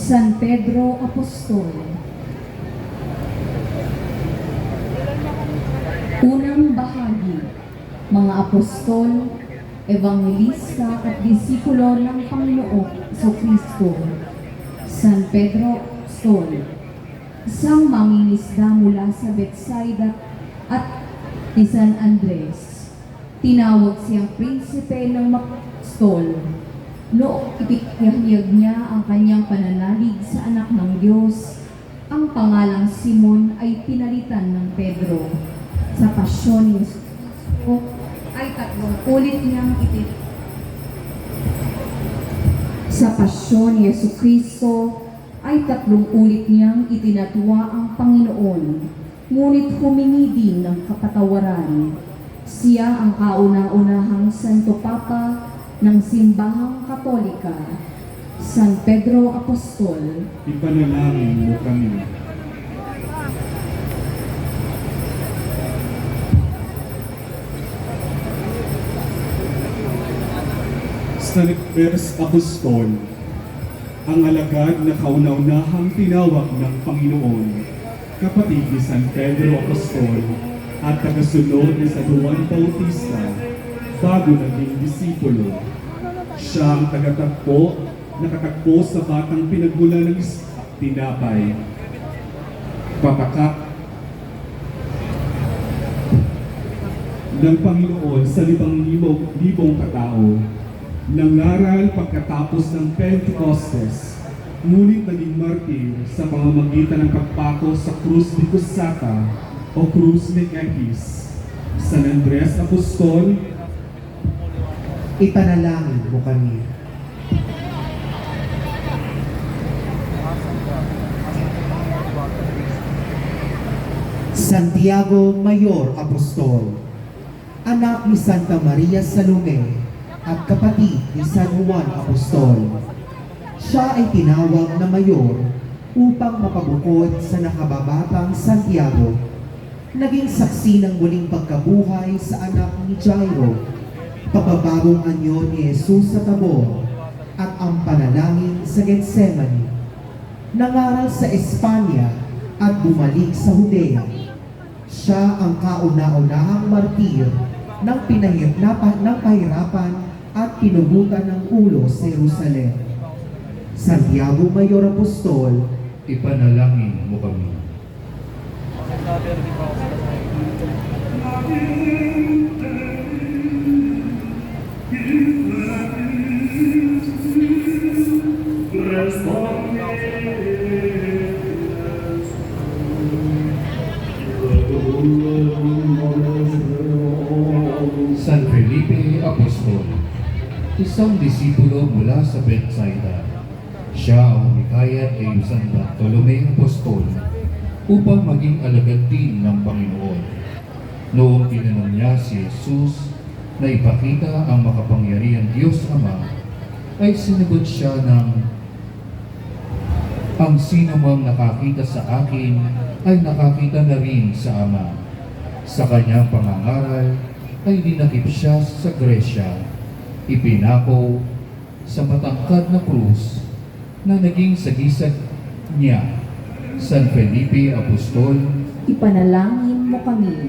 San Pedro Apostol. Unang bahagi, mga apostol, evangelista at disipulo ng Panginoong Kristo. San Pedro Apostol, isang mangingisda mula sa Bethsaida at ni San Andres. Tinawag siyang prinsipe ng mga apostol. Noong ipinahayag niya ang kanyang pananalig sa anak ng Diyos, ang pangalang Simon ay pinalitan ng Pedro. Sa pasyon ni Kristo ay tatlong ulit niyang Sa pasyon ni Kristo ay tatlong ulit niyang itinatwa ang Panginoon, ngunit humingi din ng kapatawaran. Siya ang kauna-unahang Santo Papa ng Simbahang Katolika. San Pedro Apostol, ipanalangin mo kami. San Pedro Apostol, ang alagad na kauna-unahang tinawag ng Panginoon, kapatid ni San Pedro Apostol at tagasunod ni San Juan Bautista bago naging disipulo. Siya ang nakatagpo sa batang pinagmula ng tinapay, patakak ng Panginoon sa 5,000 katao. Nangaral pagkatapos ng Pentecostes, ngunit naging martir sa pamamagitan ng pagpako sa Cruz de Cusata o Cruz de Equis. San Andres Apostol, ipanalangin mo kami. Santiago Mayor Apostol, anak ni Santa Maria Salome at kapatid ni San Juan Apostol. Siya ay tinawag na mayor upang mapabukod sa nakababatang Santiago. Naging saksi ng muling pagkabuhay sa anak ni Jairo, pagpabagong anyo ni Jesus sa Tabor, at ang panalangin sa Getsemani. Nangaral sa Espanya at bumalik sa Judea. Siya ang kauna-unahang martir ng pahirapan at pinugutan ng ulo sa Jerusalem. Santiago Mayor Apostol, ipanalangin mo kami. San Felipe Apostol, isang disipulo mula sa Bethsaida. Siya ang humikayat kay San Bartolome Apostol upang maging alagad din ng Panginoon. Noong tinanong niya si Jesus na ipakita ang makapangyarihang Diyos Ama, ay sinagot siya ng, "Ang sinumang nakakita sa akin ay nakakita na rin sa Ama." Sa kanyang pangangaral ay dinakip siya sa Gresya, ipinako sa matangkad na krus na naging sagisag niya. San Felipe Apostol, ipanalangin mo kami.